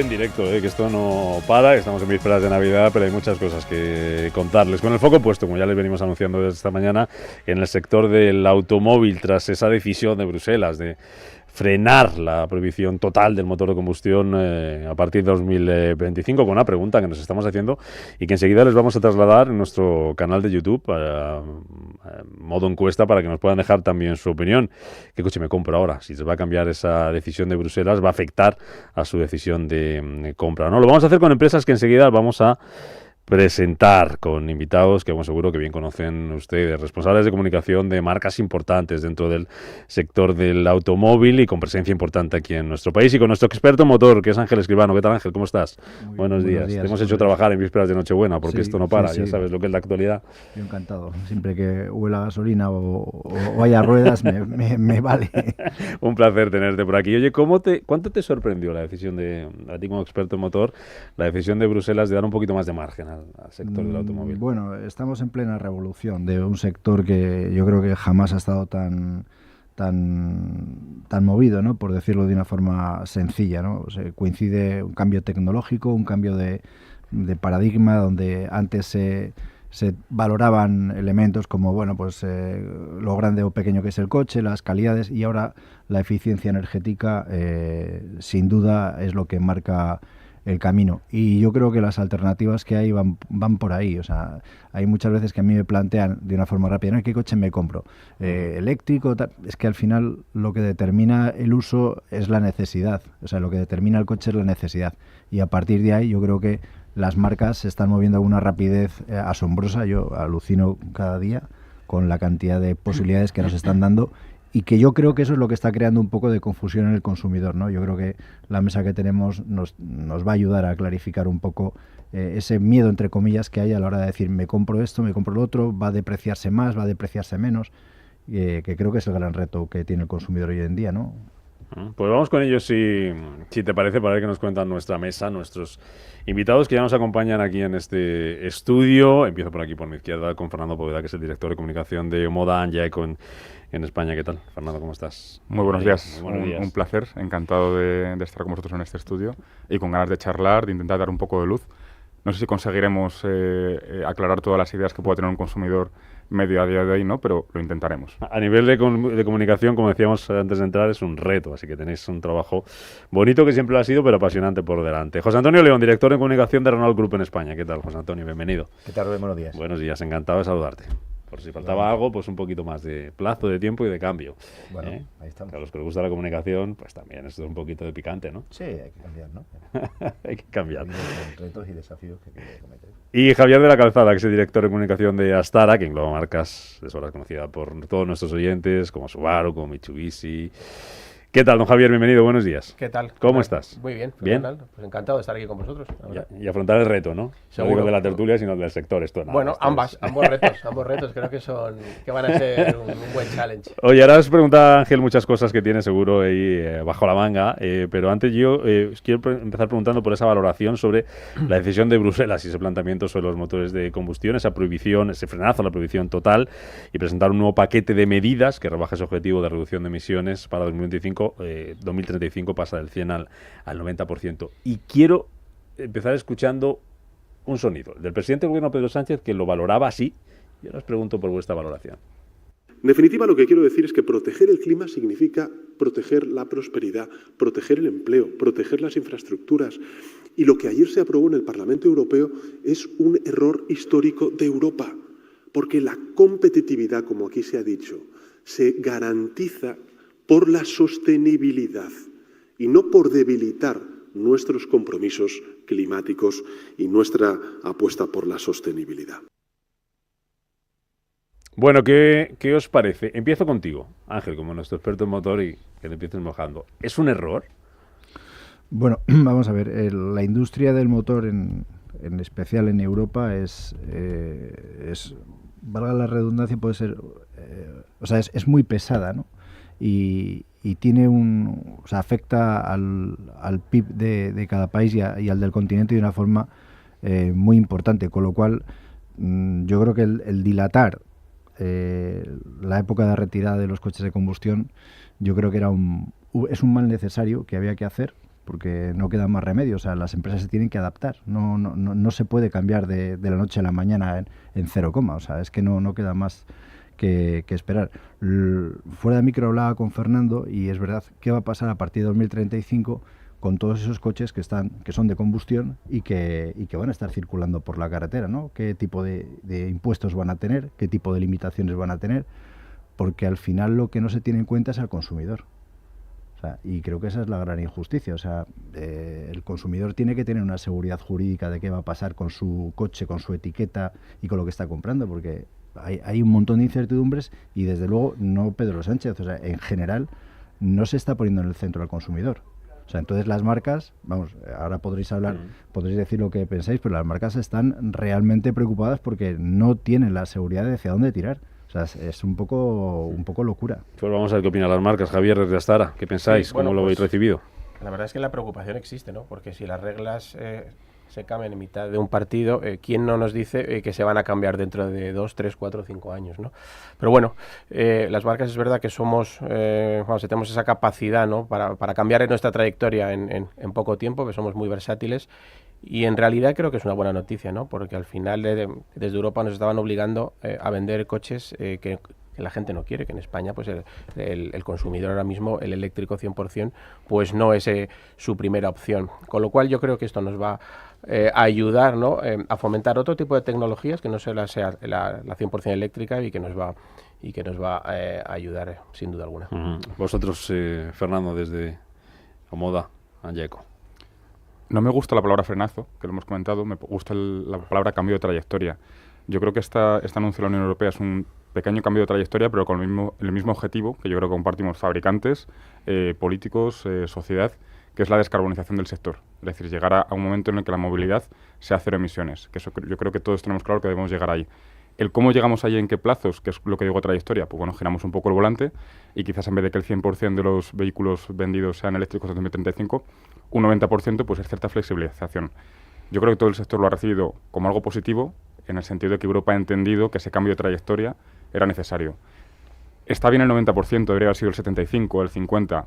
en directo, que esto no para, estamos en vísperas de Navidad, pero hay muchas cosas que contarles. Con el foco puesto, como ya les venimos anunciando desde esta mañana, en el sector del automóvil, tras esa decisión de Bruselas de frenar la prohibición total del motor de combustión a partir de 2025, con una pregunta que nos estamos haciendo y que enseguida les vamos a trasladar en nuestro canal de YouTube a modo encuesta para que nos puedan dejar también su opinión. ¿Qué coche me compro ahora? Si se va a cambiar esa decisión de Bruselas, va a afectar a su decisión de compra, ¿no? Lo vamos a hacer con empresas que enseguida vamos a presentar con invitados que, bueno, seguro que bien conocen ustedes, responsables de comunicación de marcas importantes dentro del sector del automóvil y con presencia importante aquí en nuestro país, y con nuestro experto en motor, que es Ángel Escribano. ¿Qué tal, Ángel? ¿Cómo estás? Buenos días. Te hemos hecho trabajar en vísperas de Nochebuena, porque esto no para, ya sabes lo que es la actualidad. Yo encantado. Siempre que huela gasolina o haya ruedas, me vale. Un placer tenerte por aquí. Oye, ¿cuánto te sorprendió la decisión a ti como experto en motor, la decisión de Bruselas de dar un poquito más de margen al sector del automóvil? Bueno, estamos en plena revolución de un sector que yo creo que jamás ha estado tan movido, ¿no? Por decirlo de una forma sencilla, ¿no? O sea, coincide un cambio tecnológico, un cambio de paradigma, donde antes se valoraban elementos como, bueno, pues lo grande o pequeño que es el coche, las calidades, y ahora la eficiencia energética sin duda es lo que marca el camino. Y yo creo que las alternativas que hay van por ahí. O sea, hay muchas veces que a mí me plantean de una forma rápida, ¿no? ¿Qué coche me compro? ¿Eléctrico? Es que al final lo que determina el uso es la necesidad. O sea, lo que determina el coche es la necesidad. Y a partir de ahí yo creo que las marcas se están moviendo a una rapidez asombrosa. Yo alucino cada día con la cantidad de posibilidades que nos están dando, y que yo creo que eso es lo que está creando un poco de confusión en el consumidor, ¿no? Yo creo que la mesa que tenemos nos va a ayudar a clarificar un poco ese miedo, entre comillas, que hay a la hora de decir, me compro esto, me compro lo otro, va a depreciarse más, va a depreciarse menos, que creo que es el gran reto que tiene el consumidor hoy en día, ¿no? Pues vamos con ellos, si te parece, para ver qué nos cuentan nuestra mesa, nuestros invitados que ya nos acompañan aquí en este estudio. Empiezo por aquí, por mi izquierda, con Fernando Poveda, que es el director de comunicación de Moda Anjaeco en España. ¿Qué tal, Fernando? ¿Cómo estás? Muy buenos días. Muy buenos días. Un placer, encantado de estar con vosotros en este estudio y con ganas de charlar, de intentar dar un poco de luz. No sé si conseguiremos aclarar todas las ideas que pueda tener un consumidor medio a día de hoy, ¿no? Pero lo intentaremos. A nivel de comunicación, como decíamos antes de entrar, es un reto, así que tenéis un trabajo bonito, que siempre lo ha sido, pero apasionante por delante. José Antonio León, director de comunicación de Renault Group en España. ¿Qué tal, José Antonio? Bienvenido. ¿Qué tal, Rubén? Buenos días. Buenos días, encantado de saludarte. Por si faltaba algo, pues un poquito más de plazo, de tiempo y de cambio. Bueno, ahí estamos. A los que les gusta la comunicación, pues también esto es un poquito de picante, ¿no? Sí, hay que cambiar, ¿no? Hay que cambiar. Retos y desafíos que hay que cometer. Y Javier de la Calzada, que es el director de comunicación de Astara, que engloba marcas de sobra conocida por todos nuestros oyentes, como Subaru, como Mitsubishi. ¿Qué tal, don Javier? Bienvenido, buenos días. ¿Qué tal? ¿Cómo estás? Muy bien, ¿Bien? Pues encantado de estar aquí con vosotros. Y afrontar el reto, ¿no? Seguro. No digo de la tertulia, sino del sector. Esto nada, bueno, esto ambos retos creo que van a ser un buen challenge. Oye, ahora os pregunta Ángel muchas cosas que tiene seguro ahí bajo la manga, pero antes yo os quiero empezar preguntando por esa valoración sobre la decisión de Bruselas y ese planteamiento sobre los motores de combustión, esa prohibición, ese frenazo a la prohibición total, y presentar un nuevo paquete de medidas que rebaja ese objetivo de reducción de emisiones para 2035 pasa del 100 al 90%. Y quiero empezar escuchando un sonido del presidente del gobierno, Pedro Sánchez, que lo valoraba así. Y ahora os pregunto por vuestra valoración. En definitiva, lo que quiero decir es que proteger el clima significa proteger la prosperidad, proteger el empleo, proteger las infraestructuras. Y lo que ayer se aprobó en el Parlamento Europeo es un error histórico de Europa, porque la competitividad, como aquí se ha dicho, se garantiza por la sostenibilidad y no por debilitar nuestros compromisos climáticos y nuestra apuesta por la sostenibilidad. Bueno, ¿qué os parece? Empiezo contigo, Ángel, como nuestro experto en motor, y que le empieces mojando. ¿Es un error? Bueno, vamos a ver, la industria del motor, en especial en Europa, es valga la redundancia, puede ser, es muy pesada, ¿no? Y tiene o sea, afecta al PIB de cada país y al del continente de una forma muy importante, con lo cual yo creo que el dilatar la época de retirada de los coches de combustión, yo creo que es un mal necesario que había que hacer, porque no queda más remedio. O sea, las empresas se tienen que adaptar. No se puede cambiar de la noche a la mañana en 0, o sea, es que no queda más que esperar. Fuera de micro hablaba con Fernando y es verdad, ¿qué va a pasar a partir de 2035 con todos esos coches que son de combustión y que van a estar circulando por la carretera, ¿no? ¿Qué tipo de impuestos van a tener? ¿Qué tipo de limitaciones van a tener? Porque al final lo que no se tiene en cuenta es al consumidor. O sea, y creo que esa es la gran injusticia. O sea, el consumidor tiene que tener una seguridad jurídica de qué va a pasar con su coche, con su etiqueta y con lo que está comprando, porque hay un montón de incertidumbres y desde luego no Pedro Sánchez. O sea, en general no se está poniendo en el centro al consumidor. O sea, entonces las marcas, vamos, ahora podréis decir lo que pensáis, pero las marcas están realmente preocupadas porque no tienen la seguridad de hacia dónde tirar. O sea, es un poco locura. Pues vamos a ver qué opinan las marcas. Javier, desde Astara, ¿qué pensáis? Sí, bueno, ¿Cómo lo habéis recibido? La verdad es que la preocupación existe, ¿no? Porque si las reglas se cambian en mitad de un partido, ¿quién no nos dice que se van a cambiar dentro de 2, 3, 4, 5 años, ¿no? Pero bueno, las marcas es verdad que tenemos esa capacidad, ¿no? para cambiar nuestra trayectoria en poco tiempo, que somos muy versátiles. Y en realidad creo que es una buena noticia, ¿no? Porque al final desde Europa nos estaban obligando a vender coches que la gente no quiere, que en España pues el consumidor ahora mismo, el eléctrico 100%, pues no es su primera opción. Con lo cual yo creo que esto nos va a ayudar, ¿no? A fomentar otro tipo de tecnologías que no sea la 100% eléctrica y que nos va a ayudar sin duda alguna. Vosotros, Fernando, desde Omoda, Angeco. No me gusta la palabra frenazo, que lo hemos comentado, me gusta la palabra cambio de trayectoria. Yo creo que este anuncio de la Unión Europea es un pequeño cambio de trayectoria, pero con el mismo objetivo, que yo creo que compartimos fabricantes, políticos, sociedad, que es la descarbonización del sector. Es decir, llegar a un momento en el que la movilidad sea cero emisiones, que eso yo creo que todos tenemos claro que debemos llegar ahí. El cómo llegamos ahí, en qué plazos, que es lo que digo trayectoria, pues bueno, giramos un poco el volante y quizás en vez de que el 100% de los vehículos vendidos sean eléctricos en 2035, un 90% pues es cierta flexibilización. Yo creo que todo el sector lo ha recibido como algo positivo, en el sentido de que Europa ha entendido que ese cambio de trayectoria era necesario. ¿Está bien el 90%? ¿Debería haber sido el 75%, el 50%?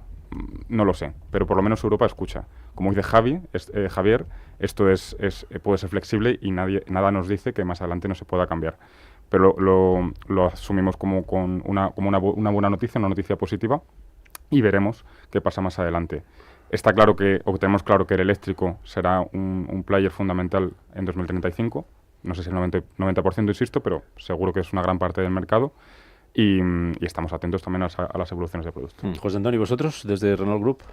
No lo sé, pero por lo menos Europa escucha. Como dice Javier, esto puede ser flexible y nada nos dice que más adelante no se pueda cambiar. Pero lo asumimos como una buena noticia, una noticia positiva, y veremos qué pasa más adelante. Tenemos claro que el eléctrico será un player fundamental en 2035. No sé si el 90%, insisto, pero seguro que es una gran parte del mercado. Y estamos atentos también a las evoluciones de producto. José Antonio, ¿vosotros desde Renault Group?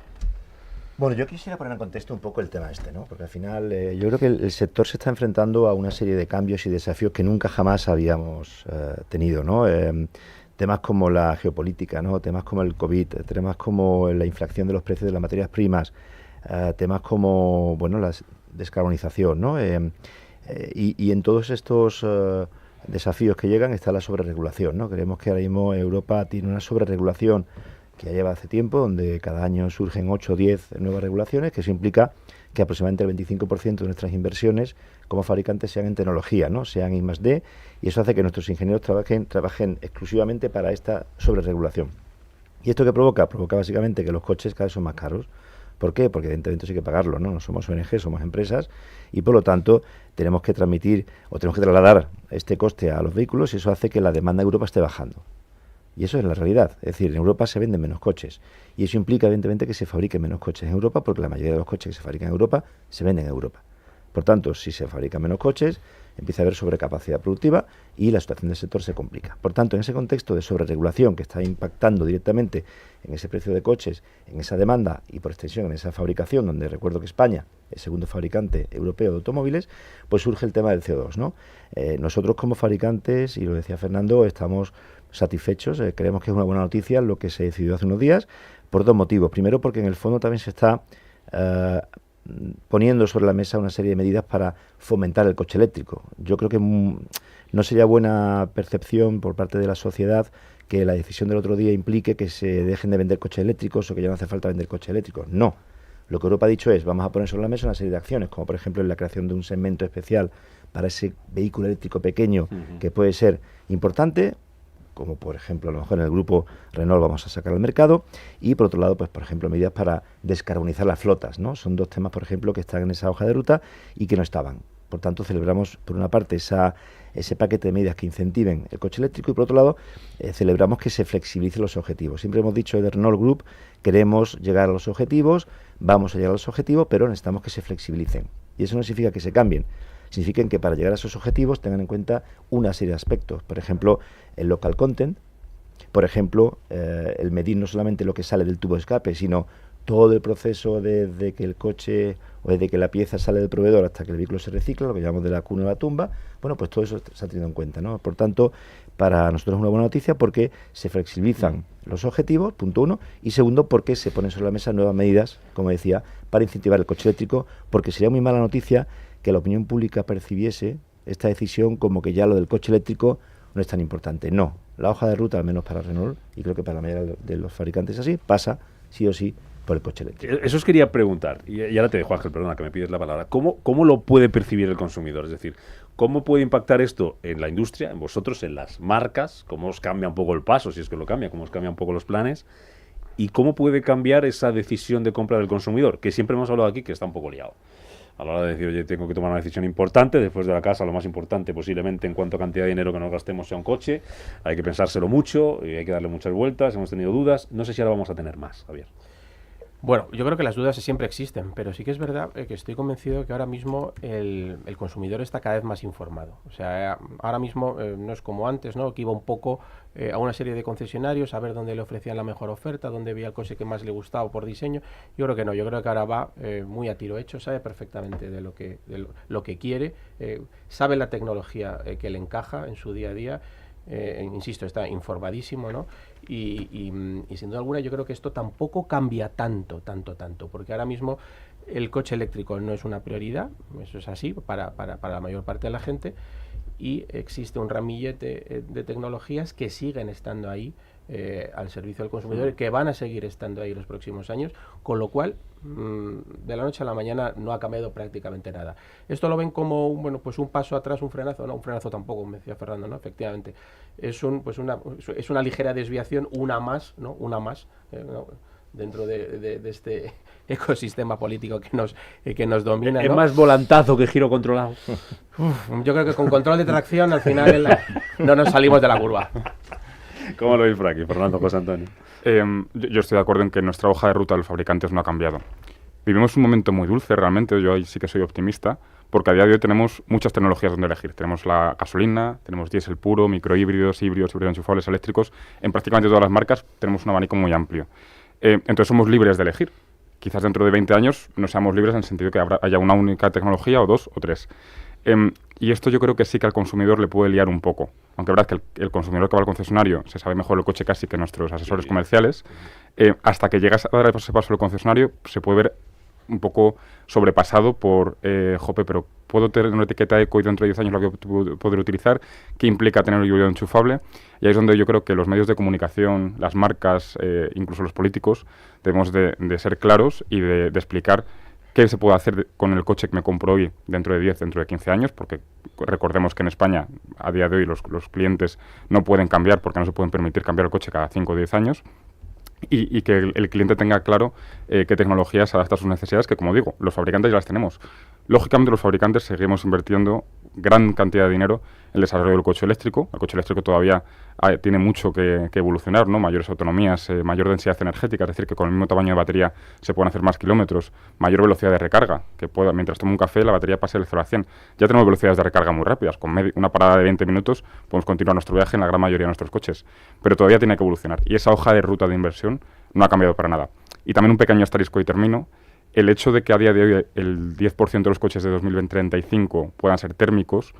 Bueno, yo quisiera poner en contexto un poco el tema ¿no? Porque al final yo creo que el sector se está enfrentando a una serie de cambios y desafíos que nunca jamás habíamos tenido, ¿no? Temas como la geopolítica, ¿no? Temas como el COVID, temas como la inflación de los precios de las materias primas, temas como, bueno, la descarbonización, ¿no? Y en todos estos desafíos que llegan está la sobreregulación, ¿no? Creemos que ahora mismo Europa tiene una sobreregulación que ya lleva hace tiempo, donde cada año surgen 8 o 10 nuevas regulaciones, que eso implica que aproximadamente el 25% de nuestras inversiones como fabricantes sean en tecnología, ¿no? Sean I+D, y eso hace que nuestros ingenieros trabajen exclusivamente para esta sobreregulación. ¿Y esto qué provoca? Provoca básicamente que los coches cada vez son más caros. ¿Por qué? Porque evidentemente hay que pagarlo, ¿no? No somos ONG, somos empresas, y por lo tanto tenemos que trasladar este coste a los vehículos, y eso hace que la demanda en Europa esté bajando. Y eso es la realidad. Es decir, en Europa se venden menos coches. Y eso implica, evidentemente, que se fabriquen menos coches en Europa, porque la mayoría de los coches que se fabrican en Europa se venden en Europa. Por tanto, si se fabrican menos coches, empieza a haber sobrecapacidad productiva y la situación del sector se complica. Por tanto, en ese contexto de sobreregulación que está impactando directamente en ese precio de coches, en esa demanda y por extensión en esa fabricación, donde recuerdo que España es el segundo fabricante europeo de automóviles, pues surge el tema del CO2, ¿no? Nosotros como fabricantes, y lo decía Fernando, estamos satisfechos, creemos que es una buena noticia lo que se decidió hace unos días, por dos motivos. Primero, porque en el fondo también se está poniendo sobre la mesa una serie de medidas para fomentar el coche eléctrico. Yo creo que no sería buena percepción por parte de la sociedad que la decisión del otro día implique que se dejen de vender coches eléctricos o que ya no hace falta vender coches eléctricos. No. Lo que Europa ha dicho es, vamos a poner sobre la mesa una serie de acciones, como por ejemplo la creación de un segmento especial para ese vehículo eléctrico pequeño que puede ser importante, como por ejemplo a lo mejor en el grupo Renault vamos a sacar al mercado, y por otro lado, pues por ejemplo, medidas para descarbonizar las flotas, ¿no? Son dos temas, por ejemplo, que están en esa hoja de ruta y que no estaban. Por tanto, celebramos, por una parte, ese paquete de medidas que incentiven el coche eléctrico, y por otro lado, celebramos que se flexibilicen los objetivos. Siempre hemos dicho de Renault Group, queremos llegar a los objetivos, vamos a llegar a los objetivos, pero necesitamos que se flexibilicen. Y eso no significa que se cambien, significa que para llegar a esos objetivos tengan en cuenta una serie de aspectos. Por ejemplo, el local content, por ejemplo, el medir no solamente lo que sale del tubo de escape, sino todo el proceso desde que el coche o desde que la pieza sale del proveedor hasta que el vehículo se recicla, lo que llamamos de la cuna a la tumba. Bueno, pues todo eso se ha tenido en cuenta, ¿no? Por tanto, para nosotros es una buena noticia porque se flexibilizan los objetivos, punto uno, y segundo, porque se ponen sobre la mesa nuevas medidas, como decía, para incentivar el coche eléctrico, porque sería muy mala noticia que la opinión pública percibiese esta decisión como que ya lo del coche eléctrico no es tan importante. No, la hoja de ruta, al menos para Renault, y creo que para la mayoría de los fabricantes así, pasa sí o sí por el coche eléctrico. Eso os quería preguntar, y ahora te dejo, Ángel, perdona que me pides la palabra. ¿Cómo lo puede percibir el consumidor? Es decir, ¿cómo puede impactar esto en la industria, en vosotros, en las marcas? ¿Cómo os cambia un poco el paso, si es que lo cambia? ¿Cómo os cambia un poco los planes? ¿Y cómo puede cambiar esa decisión de compra del consumidor? Que siempre hemos hablado aquí que está un poco liado. A la hora de decir, oye, tengo que tomar una decisión importante, después de la casa, lo más importante posiblemente en cuanto a cantidad de dinero que nos gastemos sea un coche, hay que pensárselo mucho, y hay que darle muchas vueltas, hemos tenido dudas, no sé si ahora vamos a tener más, Javier. Bueno, yo creo que las dudas siempre existen, pero sí que es verdad que estoy convencido que ahora mismo el consumidor está cada vez más informado. O sea, ahora mismo no es como antes, ¿no? Que iba un poco a una serie de concesionarios a ver dónde le ofrecían la mejor oferta, dónde veía el coche que más le gustaba por diseño. Yo creo que no, yo creo que ahora va muy a tiro hecho, sabe perfectamente de lo que quiere, sabe la tecnología que le encaja en su día a día. Insisto, está informadísimo, ¿no? Y sin duda alguna yo creo que esto tampoco cambia tanto, porque ahora mismo el coche eléctrico no es una prioridad, eso es así para la mayor parte de la gente, y existe un ramillete de tecnologías que siguen estando ahí al servicio del consumidor y que van a seguir estando ahí los próximos años, con lo cual de la noche a la mañana no ha cambiado prácticamente nada. Esto lo ven como pues un paso atrás, un frenazo. No, un frenazo tampoco, me decía Fernando, ¿no? Efectivamente es una ligera desviación, una más, ¿no? ¿no? Dentro de este ecosistema político que nos domina, ¿no? Es más volantazo que giro controlado. Yo creo que con control de tracción al final no nos salimos de la curva. ¿Cómo lo veis por aquí, Fernando, José Antonio? Yo estoy de acuerdo en que nuestra hoja de ruta de los fabricantes no ha cambiado. Vivimos un momento muy dulce, realmente, yo ahí sí que soy optimista, porque a día de hoy tenemos muchas tecnologías donde elegir. Tenemos la gasolina, tenemos diésel puro, microhíbridos, híbridos enchufables, eléctricos. En prácticamente todas las marcas tenemos un abanico muy amplio. Entonces somos libres de elegir. Quizás dentro de 20 años no seamos libres en el sentido que haya una única tecnología o dos o tres. Y esto yo creo que sí que al consumidor le puede liar un poco. Aunque es verdad que el consumidor que va al concesionario se sabe mejor el coche casi que nuestros asesores comerciales, hasta que llegas a dar ese paso al concesionario se puede ver un poco sobrepasado por, pero ¿puedo tener una etiqueta eco y dentro de 10 años la voy a poder utilizar? ¿Qué implica tener un híbrido enchufable? Y ahí es donde yo creo que los medios de comunicación, las marcas, incluso los políticos, debemos de ser claros y de explicar qué se puede hacer con el coche que me compro hoy dentro de 10, dentro de 15 años, porque recordemos que en España, a día de hoy, los clientes no pueden cambiar porque no se pueden permitir cambiar el coche cada 5 o 10 años. Y que el cliente tenga claro qué tecnologías adapta a sus necesidades, que como digo, los fabricantes ya las tenemos. Lógicamente los fabricantes seguimos invirtiendo gran cantidad de dinero en el desarrollo del coche eléctrico. El coche eléctrico todavía tiene mucho que evolucionar, ¿no? Mayores autonomías, mayor densidad energética, es decir, que con el mismo tamaño de batería se pueden hacer más kilómetros, mayor velocidad de recarga, que mientras tomo un café la batería pase del 0 a 100. Ya tenemos velocidades de recarga muy rápidas, con una parada de 20 minutos podemos continuar nuestro viaje en la gran mayoría de nuestros coches, pero todavía tiene que evolucionar y esa hoja de ruta de inversión no ha cambiado para nada. Y también un pequeño asterisco y termino. El hecho de que a día de hoy el 10% de los coches de 2035 puedan ser térmicos,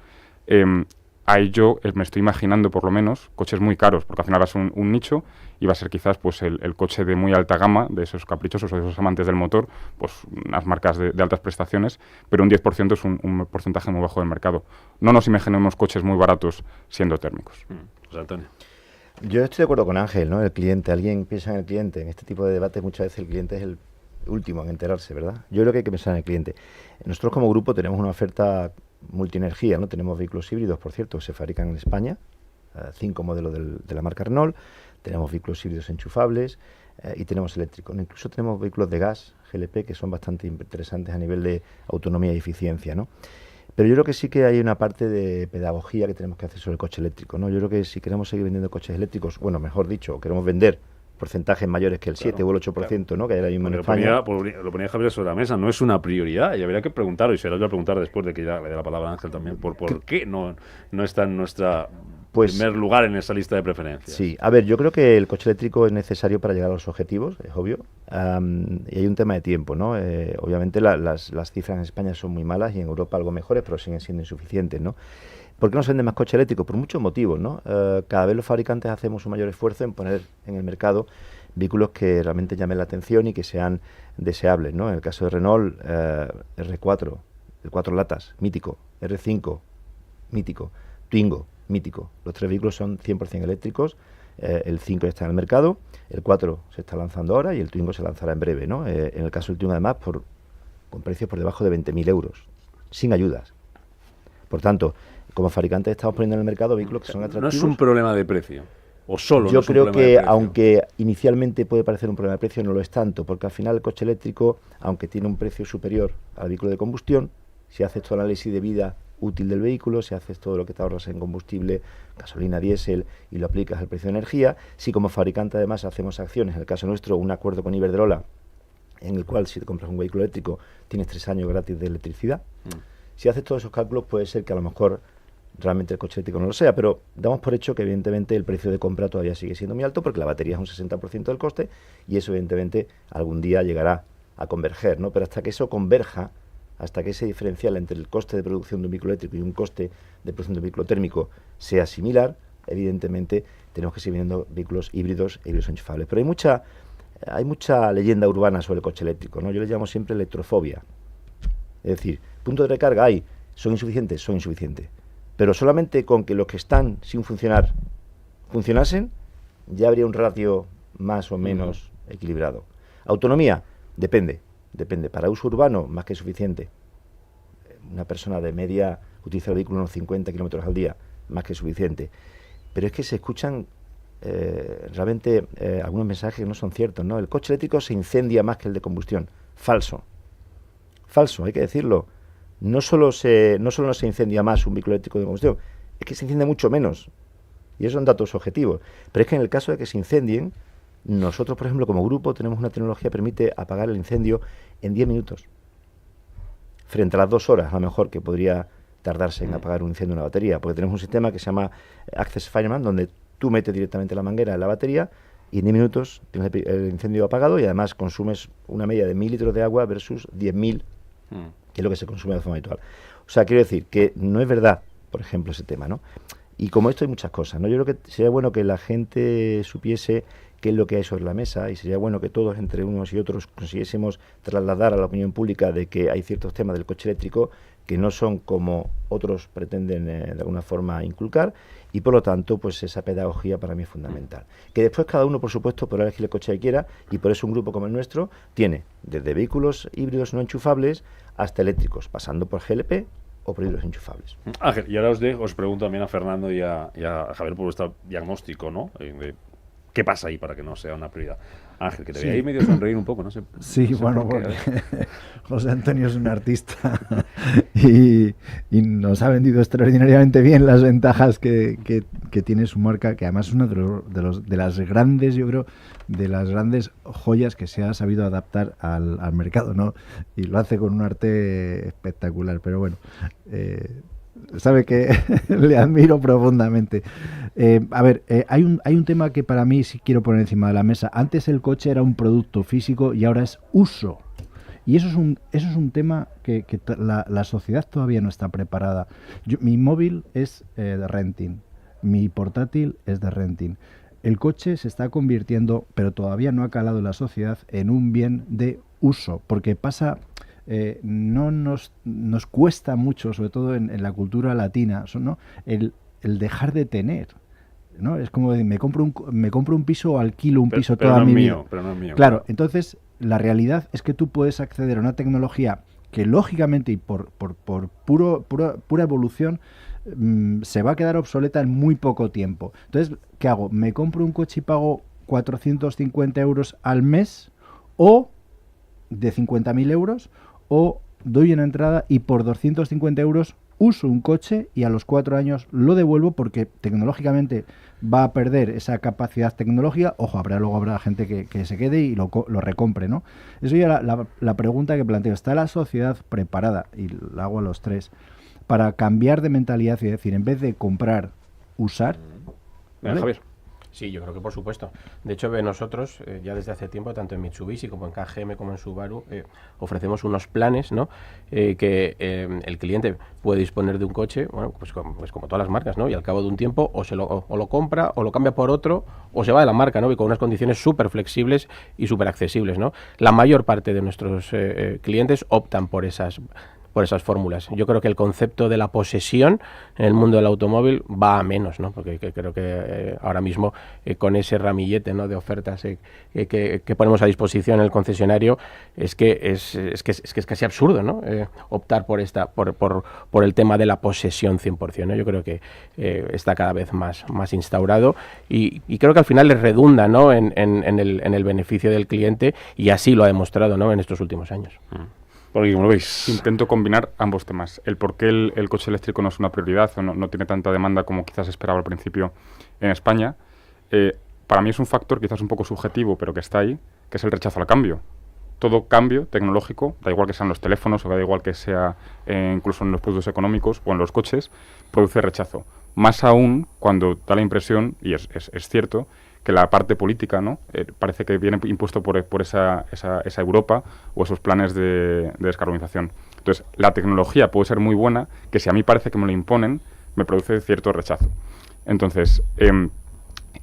ahí yo me estoy imaginando por lo menos coches muy caros, porque al final va a ser un nicho y va a ser quizás pues el coche de muy alta gama, de esos caprichosos o de esos amantes del motor, pues unas marcas de altas prestaciones, pero un 10% es un porcentaje muy bajo del mercado. No nos imaginemos coches muy baratos siendo térmicos. José Antonio. Yo estoy de acuerdo con Ángel, ¿no? El cliente, alguien piensa en el cliente. En este tipo de debates muchas veces el cliente es el último en enterarse, ¿verdad? Yo creo que hay que pensar en el cliente. Nosotros como grupo tenemos una oferta multienergía, ¿no? Tenemos vehículos híbridos, por cierto, que se fabrican en España, 5 modelos de la marca Renault, tenemos vehículos híbridos enchufables y tenemos eléctricos. Incluso tenemos vehículos de gas, GLP, que son bastante interesantes a nivel de autonomía y eficiencia, ¿no? Pero yo creo que sí que hay una parte de pedagogía que tenemos que hacer sobre el coche eléctrico, ¿no? Yo creo que si queremos seguir vendiendo coches eléctricos, bueno, mejor dicho, queremos vender porcentajes mayores que el 7 o el 8%, ¿no? Que hay ahora mismo en España. Lo ponía Javier sobre la mesa, no es una prioridad y habría que preguntar, y se lo voy a preguntar después de que ya le dé la palabra a Ángel también, por qué no está en nuestra primer lugar en esa lista de preferencias. Sí, a ver, yo creo que el coche eléctrico es necesario para llegar a los objetivos, es obvio, y hay un tema de tiempo, ¿no? Obviamente las cifras en España son muy malas y en Europa algo mejores, pero siguen siendo insuficientes, ¿no? ¿Por qué no se vende más coche eléctrico? Por muchos motivos, ¿no? Cada vez los fabricantes hacemos un mayor esfuerzo en poner en el mercado vehículos que realmente llamen la atención y que sean deseables, ¿no? En el caso de Renault, R4, el 4 latas, mítico, R5, mítico, Twingo, mítico. Los 3 vehículos son 100% eléctricos, el 5 ya está en el mercado, el 4 se está lanzando ahora y el Twingo se lanzará en breve, ¿no? En el caso del Twingo, además, con precios por debajo de 20.000 euros, sin ayudas. Por tanto, como fabricantes estamos poniendo en el mercado vehículos que son atractivos. No es un problema de precio, o solo. Yo creo que, aunque inicialmente puede parecer un problema de precio, no lo es tanto, porque al final el coche eléctrico, aunque tiene un precio superior al vehículo de combustión, si haces todo el análisis de vida útil del vehículo, si haces todo lo que te ahorras en combustible, gasolina, diésel, y lo aplicas al precio de energía, si como fabricante además hacemos acciones, en el caso nuestro, un acuerdo con Iberdrola, en el cual si te compras un vehículo eléctrico tienes 3 años gratis de electricidad. Si haces todos esos cálculos, puede ser que a lo mejor realmente el coche eléctrico no lo sea, pero damos por hecho que evidentemente el precio de compra todavía sigue siendo muy alto porque la batería es un 60% del coste y eso evidentemente algún día llegará a converger, ¿no? Pero hasta que eso converja, hasta que ese diferencial entre el coste de producción de un vehículo eléctrico y un coste de producción de un vehículo térmico sea similar, evidentemente tenemos que seguir vendiendo vehículos híbridos e híbridos enchufables. Pero hay mucha leyenda urbana sobre el coche eléctrico, ¿no? Yo le llamo siempre electrofobia. Es decir, puntos de recarga hay, son insuficientes. Pero solamente con que los que están sin funcionar funcionasen, ya habría un ratio más o menos equilibrado. Autonomía, depende. Para uso urbano, más que suficiente. Una persona de media utiliza el vehículo unos 50 kilómetros al día, más que suficiente. Pero es que se escuchan realmente algunos mensajes que no son ciertos, ¿no? El coche eléctrico se incendia más que el de combustión. Falso, hay que decirlo. No solo no se incendia más un vehículo eléctrico de combustión, es que se incendia mucho menos. Y esos son datos objetivos. Pero es que en el caso de que se incendien, nosotros, por ejemplo, como grupo, tenemos una tecnología que permite apagar el incendio en 10 minutos. Frente a las 2 horas, a lo mejor, que podría tardarse en apagar un incendio de una batería. Porque tenemos un sistema que se llama Access Fireman, donde tú metes directamente la manguera en la batería y en 10 minutos tienes el incendio apagado y además consumes una media de 1.000 litros de agua versus 10.000 que es lo que se consume de forma habitual. O sea, quiero decir que no es verdad, por ejemplo, ese tema, ¿no? Y como esto hay muchas cosas, ¿no? Yo creo que sería bueno que la gente supiese qué es lo que hay sobre la mesa y sería bueno que todos, entre unos y otros, consiguiésemos trasladar a la opinión pública de que hay ciertos temas del coche eléctrico que no son como otros pretenden de alguna forma inculcar y por lo tanto pues esa pedagogía para mí es fundamental. Que después cada uno por supuesto podrá elegir el coche que quiera y por eso un grupo como el nuestro tiene desde vehículos híbridos no enchufables hasta eléctricos, pasando por GLP o por híbridos enchufables. Ángel, y ahora os pregunto también a Fernando y a Javier por vuestro diagnóstico, ¿no? De ¿qué pasa ahí para que no sea una prioridad? Ángel, que te veía ahí medio sonreír un poco, no sé. Sí, no sé bueno, porque José Antonio es un artista y nos ha vendido extraordinariamente bien las ventajas que tiene su marca, que además es una de las grandes, yo creo, de las grandes joyas que se ha sabido adaptar al mercado, ¿no? Y lo hace con un arte espectacular, pero bueno, sabe que le admiro profundamente. Hay un tema que para mí sí quiero poner encima de la mesa. Antes el coche era un producto físico y ahora es uso. Y eso es un tema que la sociedad todavía no está preparada. Mi móvil es de renting, mi portátil es de renting. El coche se está convirtiendo, pero todavía no ha calado en la sociedad, en un bien de uso, porque pasa... no nos cuesta mucho, sobre todo en la cultura latina, ¿no? el dejar de tener, ¿no? Es como me compro un piso o alquilo un piso toda mi vida. Pero no es mío. Claro, entonces la realidad es que tú puedes acceder a una tecnología que lógicamente y por pura evolución se va a quedar obsoleta en muy poco tiempo. Entonces, ¿qué hago? ¿Me compro un coche y pago 450 euros al mes o de 50.000 euros? ¿O doy una entrada y por 250 euros uso un coche y a los 4 años lo devuelvo porque tecnológicamente va a perder esa capacidad tecnológica? Ojo, luego habrá gente que se quede y lo recompre, ¿no? Eso ya la pregunta que planteo. ¿Está la sociedad preparada? Y la hago a los tres, para cambiar de mentalidad y decir, en vez de comprar, usar. ¿Vale? Javier. Sí, yo creo que por supuesto. De hecho, nosotros ya desde hace tiempo, tanto en Mitsubishi como en KGM como en Subaru, ofrecemos unos planes, ¿no? Que el cliente puede disponer de un coche, bueno, pues como todas las marcas, ¿no? Y al cabo de un tiempo o lo compra o lo cambia por otro o se va de la marca, ¿no? Y con unas condiciones súper flexibles y súper accesibles, ¿no? La mayor parte de nuestros clientes optan por esas fórmulas. Yo creo que el concepto de la posesión en el mundo del automóvil va a menos, ¿no? Porque creo que ahora mismo con ese ramillete, ¿no?, de ofertas que ponemos a disposición en el concesionario es que es casi absurdo, ¿no? Optar por el tema de la posesión 100%, ¿no? Yo creo que está cada vez más instaurado y creo que al final le redunda, ¿no?, en el beneficio del cliente, y así lo ha demostrado, ¿no?, en estos últimos años. Porque, como lo veis, intento combinar ambos temas. El por qué el coche eléctrico no es una prioridad o no tiene tanta demanda como quizás esperaba al principio en España. Para mí es un factor quizás un poco subjetivo, pero que está ahí, que es el rechazo al cambio. Todo cambio tecnológico, da igual que sean los teléfonos o da igual que sea incluso en los productos económicos o en los coches, produce rechazo. Más aún cuando da la impresión, y es cierto, que la parte política, ¿no?, parece que viene impuesto por esa Europa o esos planes de descarbonización. Entonces, la tecnología puede ser muy buena, que si a mí parece que me lo imponen, me produce cierto rechazo. Entonces,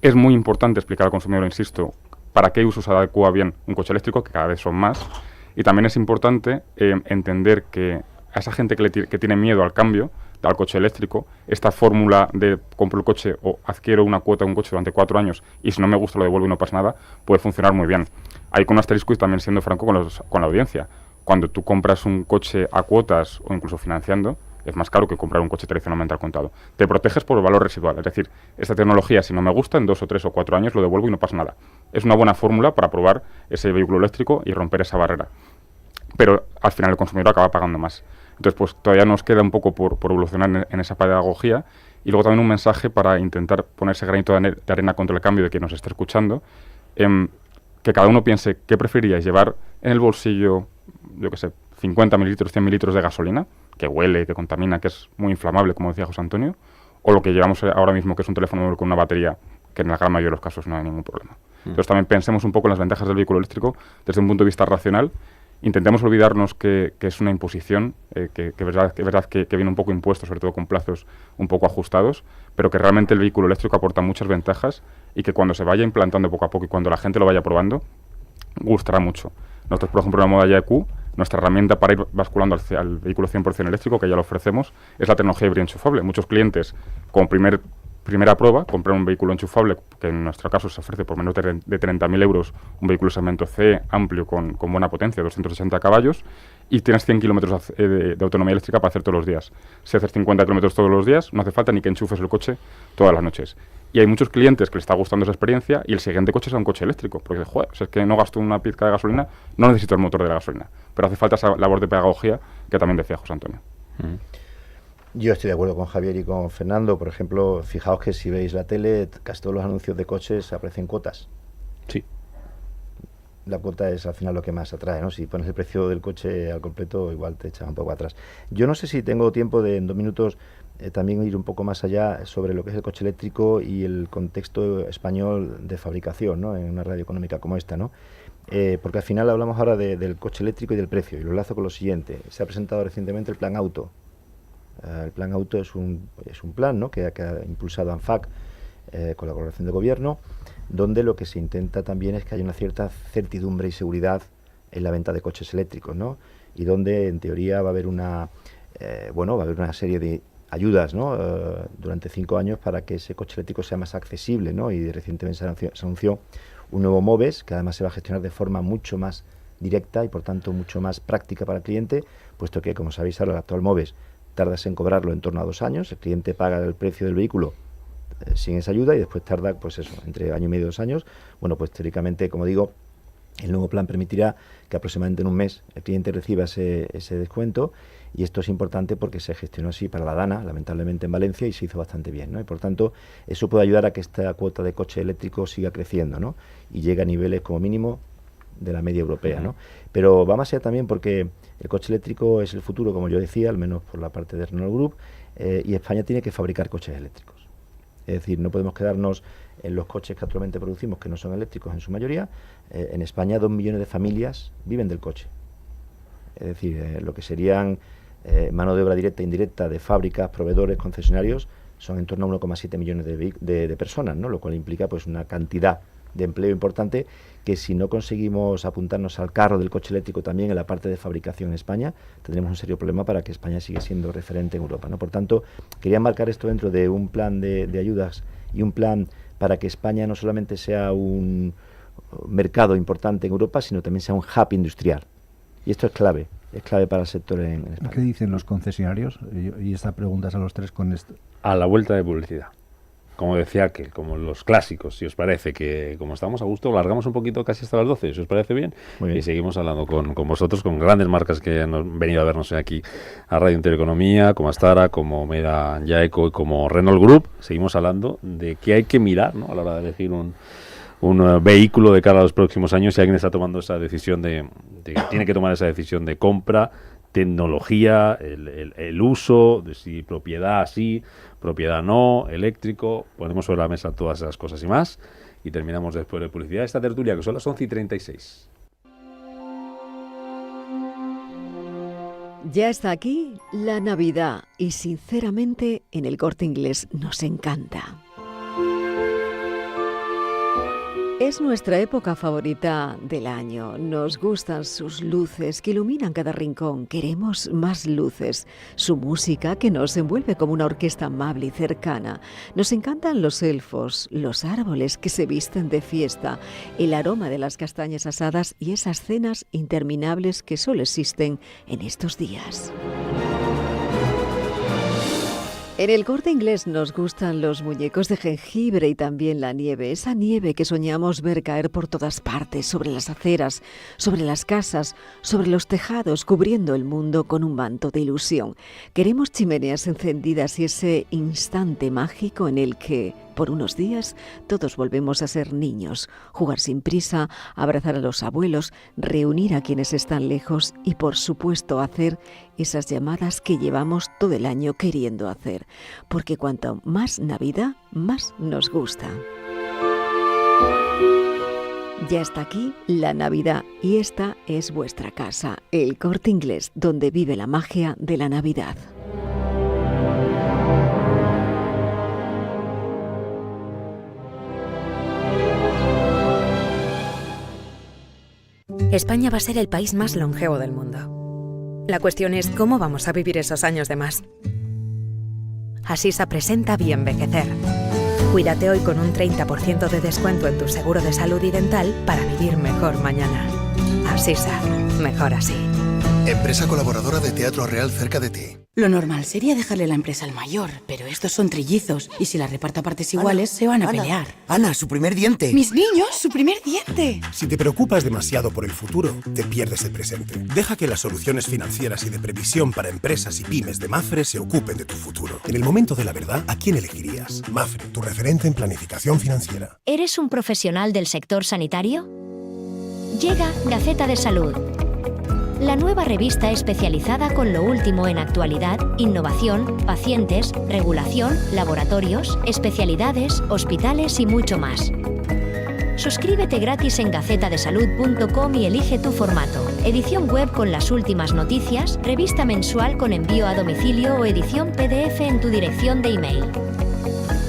es muy importante explicar al consumidor, insisto, para qué uso se adecua bien un coche eléctrico, que cada vez son más, y también es importante entender que a esa gente que tiene miedo al cambio, al coche eléctrico, esta fórmula de compro el coche o adquiero una cuota de un coche durante 4 años y si no me gusta lo devuelvo y no pasa nada, puede funcionar muy bien. Ahí con un asterisco y también siendo franco con la audiencia. Cuando tú compras un coche a cuotas o incluso financiando, es más caro que comprar un coche tradicionalmente al contado. Te proteges por el valor residual, es decir, esta tecnología si no me gusta, en 2 o 3 o 4 años lo devuelvo y no pasa nada. Es una buena fórmula para probar ese vehículo eléctrico y romper esa barrera. Pero al final el consumidor acaba pagando más. Entonces, pues todavía nos queda un poco por evolucionar en esa pedagogía y luego también un mensaje para intentar poner ese granito de arena contra el cambio de quien nos esté escuchando, que cada uno piense qué preferiríais, llevar en el bolsillo, yo qué sé, 50 mililitros, 100 mililitros de gasolina, que huele, que contamina, que es muy inflamable, como decía José Antonio, o lo que llevamos ahora mismo, que es un teléfono móvil con una batería, que en la gran mayoría de los casos no hay ningún problema. Entonces también pensemos un poco en las ventajas del vehículo eléctrico desde un punto de vista racional. Intentemos olvidarnos que es una imposición, que es verdad que viene un poco impuesto, sobre todo con plazos un poco ajustados, pero que realmente el vehículo eléctrico aporta muchas ventajas y que cuando se vaya implantando poco a poco y cuando la gente lo vaya probando, gustará mucho. Nosotros, por ejemplo, en la moda EQ, nuestra herramienta para ir basculando al vehículo 100% eléctrico, que ya lo ofrecemos, es la tecnología híbrida enchufable. Muchos clientes, como primera prueba, comprar un vehículo enchufable, que en nuestro caso se ofrece por menos de 30.000 euros, un vehículo segmento C amplio con buena potencia, 280 caballos, y tienes 100 kilómetros de autonomía eléctrica para hacer todos los días. Si haces 50 kilómetros todos los días, no hace falta ni que enchufes el coche todas las noches. Y hay muchos clientes que les está gustando esa experiencia y el siguiente coche es un coche eléctrico, porque dices, joder, si es que no gasto una pizca de gasolina, no necesito el motor de la gasolina. Pero hace falta esa labor de pedagogía que también decía José Antonio. Yo estoy de acuerdo con Javier y con Fernando. Por ejemplo, fijaos que si veis la tele, casi todos los anuncios de coches aparecen cuotas. Sí. La cuota es al final lo que más atrae, ¿no? Si pones el precio del coche al completo, igual te echas un poco atrás. Yo no sé si tengo tiempo de en 2 minutos también ir un poco más allá sobre lo que es el coche eléctrico y el contexto español de fabricación, ¿no?, en una radio económica como esta, ¿no? Porque al final hablamos ahora del coche eléctrico y del precio, y lo enlazo con lo siguiente. Se ha presentado recientemente el Plan Auto. El Plan Auto es un plan, ¿no?, que ha impulsado ANFAC con la colaboración del gobierno, donde lo que se intenta también es que haya una cierta certidumbre y seguridad en la venta de coches eléctricos, ¿no? Y donde en teoría va a haber va a haber una serie de ayudas, ¿no?, durante 5 años para que ese coche eléctrico sea más accesible, ¿no? Y recientemente se anunció un nuevo MOVES, que además se va a gestionar de forma mucho más directa y por tanto mucho más práctica para el cliente, puesto que, como sabéis ahora, el actual MOVES tardas en cobrarlo en torno a 2 años, el cliente paga el precio del vehículo sin esa ayuda y después tarda, pues eso, entre año y medio y 2 años. Bueno, pues teóricamente, como digo, el nuevo plan permitirá que aproximadamente en un mes el cliente reciba ese descuento, y esto es importante porque se gestionó así para la Dana, lamentablemente en Valencia, y se hizo bastante bien, ¿no? Y por tanto, eso puede ayudar a que esta cuota de coche eléctrico siga creciendo, ¿no? Y llegue a niveles como mínimo de la media europea, ¿no? Pero va más allá también porque el coche eléctrico es el futuro, como yo decía, al menos por la parte de Renault Group, y España tiene que fabricar coches eléctricos. Es decir, no podemos quedarnos en los coches que actualmente producimos, que no son eléctricos en su mayoría. En España 2 millones de familias viven del coche. Es decir, lo que serían mano de obra directa e indirecta de fábricas, proveedores, concesionarios, son en torno a 1,7 millones de personas, ¿no? Lo cual implica pues una cantidad de empleo importante que, si no conseguimos apuntarnos al carro del coche eléctrico también en la parte de fabricación en España, tendremos un serio problema para que España siga siendo referente en Europa, ¿no? Por tanto, quería marcar esto dentro de un plan de ayudas y un plan para que España no solamente sea un mercado importante en Europa, sino también sea un hub industrial. Y esto es clave para el sector en España. ¿Qué dicen los concesionarios? Y esta pregunta es a los tres con esto. A la vuelta de publicidad. Como decía aquel, como los clásicos, si os parece, que como estamos a gusto, largamos un poquito casi hasta las 12, si os parece bien. Muy bien. Y seguimos hablando con vosotros, con grandes marcas que han venido a vernos aquí a Radio Intereconomía, como Astara, como Meda Yaeco y como Renault Group. Seguimos hablando de qué hay que mirar, ¿no?, a la hora de elegir un vehículo de cara a los próximos años, si alguien está tomando esa decisión tiene que tomar esa decisión de compra, tecnología, el uso, de si propiedad sí, propiedad no, eléctrico. Ponemos sobre la mesa todas esas cosas y más, y terminamos después de publicidad esta tertulia, que son las 11:36. Ya está aquí la Navidad y sinceramente en el Corte Inglés nos encanta. Es nuestra época favorita del año. Nos gustan sus luces que iluminan cada rincón. Queremos más luces. Su música que nos envuelve como una orquesta amable y cercana. Nos encantan los elfos, los árboles que se visten de fiesta, el aroma de las castañas asadas y esas cenas interminables que solo existen en estos días. En el Corte Inglés nos gustan los muñecos de jengibre y también la nieve, esa nieve que soñamos ver caer por todas partes, sobre las aceras, sobre las casas, sobre los tejados, cubriendo el mundo con un manto de ilusión. Queremos chimeneas encendidas y ese instante mágico en el que, por unos días, todos volvemos a ser niños, jugar sin prisa, abrazar a los abuelos, reunir a quienes están lejos y, por supuesto, hacer esas llamadas que llevamos todo el año queriendo hacer, porque cuanto más Navidad, más nos gusta. Ya está aquí la Navidad y esta es vuestra casa, el Corte Inglés, donde vive la magia de la Navidad. España va a ser el país más longevo del mundo. La cuestión es cómo vamos a vivir esos años de más. Asisa presenta Bienvejecer. Cuídate hoy con un 30% de descuento en tu seguro de salud y dental para vivir mejor mañana. Asisa, mejor así. Empresa colaboradora de Teatro Real cerca de ti. Lo normal sería dejarle la empresa al mayor, pero estos son trillizos y si la reparto a partes iguales se van a pelear. Ana, su primer diente. ¡Mis niños, su primer diente! Si te preocupas demasiado por el futuro, te pierdes el presente. Deja que las soluciones financieras y de previsión para empresas y pymes de Mapfre se ocupen de tu futuro. En el momento de la verdad, ¿a quién elegirías? Mapfre, tu referente en planificación financiera. ¿Eres un profesional del sector sanitario? Llega Gaceta de Salud. La nueva revista especializada con lo último en actualidad, innovación, pacientes, regulación, laboratorios, especialidades, hospitales y mucho más. Suscríbete gratis en gacetadesalud.com y elige tu formato. Edición web con las últimas noticias, revista mensual con envío a domicilio o edición PDF en tu dirección de email.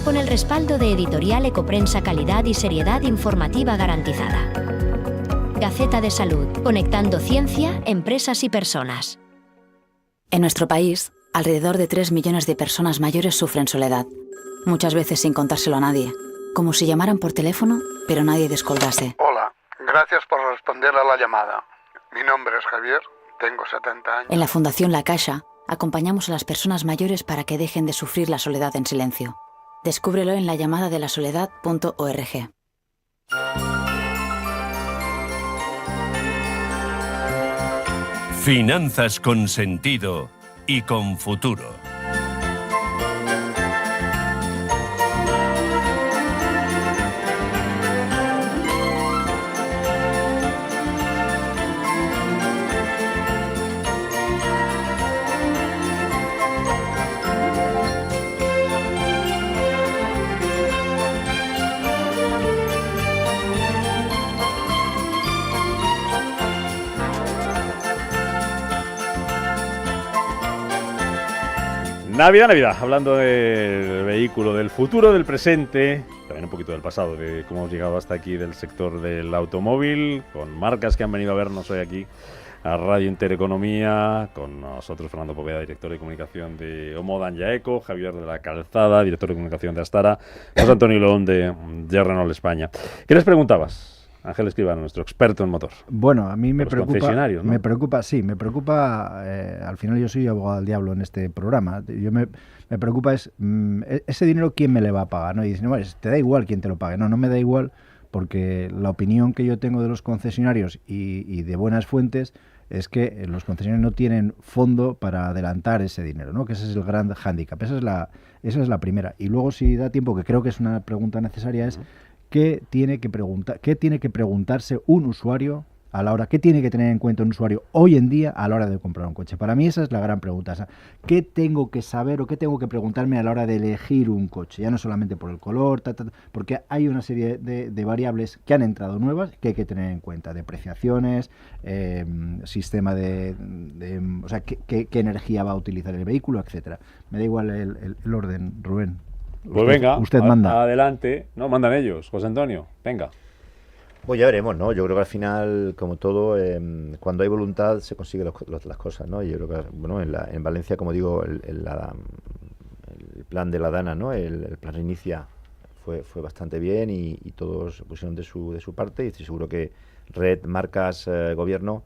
Con el respaldo de Editorial Ecoprensa, calidad y seriedad informativa garantizada. Gaceta de Salud, conectando ciencia, empresas y personas. En nuestro país, alrededor de 3 millones de personas mayores sufren soledad, muchas veces sin contárselo a nadie, como si llamaran por teléfono, pero nadie descolgase. Hola, gracias por responder a la llamada. Mi nombre es Javier, tengo 70 años. En la Fundación La Caixa, Acompañamos a las personas mayores para que dejen de sufrir la soledad en silencio. Descúbrelo en lallamadadelasoledad.org. Finanzas con sentido y con futuro. Navidad, hablando del vehículo, del futuro, del presente, también un poquito del pasado, de cómo hemos llegado hasta aquí del sector del automóvil, con marcas que han venido a vernos hoy aquí a Radio Intereconomía, con nosotros Fernando Poveda, director de comunicación de Omodan Yaeco, Javier de la Calzada, director de comunicación de Astara, José Antonio León de Renault España. ¿Qué les preguntabas? Ángel Escribano, nuestro experto en motor. Bueno, a mí me preocupa, concesionarios, ¿no? me preocupa, al final yo soy abogado del diablo en este programa. Me preocupa ese dinero, ¿quién me le va a pagar? ¿No? Y dicen, bueno, te da igual quién te lo pague. No me da igual, porque la opinión que yo tengo de los concesionarios y de buenas fuentes es que los concesionarios no tienen fondo para adelantar ese dinero, ¿no? Que ese es el gran hándicap. Esa es la primera. Y luego, si da tiempo, que creo que es una pregunta necesaria, es ¿qué tiene que preguntarse un usuario a la hora, qué tiene que tener en cuenta un usuario hoy en día a la hora de comprar un coche? Para mí esa es la gran pregunta. O sea, ¿qué tengo que saber o qué tengo que preguntarme a la hora de elegir un coche? Ya no solamente por el color, porque hay una serie de variables que han entrado nuevas que hay que tener en cuenta. Depreciaciones, sistema o sea, qué energía va a utilizar el vehículo, etcétera. Me da igual el orden, Rubén. Pues venga, usted manda. Adelante. No, mandan ellos. José Antonio, venga. Pues ya veremos, ¿no? Yo creo que al final, como todo, cuando hay voluntad se consiguen las cosas, ¿no? Y yo creo que, bueno, en Valencia, como digo, el plan de la Dana, ¿no? El plan Reinicia fue bastante bien y todos pusieron de su parte, y estoy seguro que Red, marcas, gobierno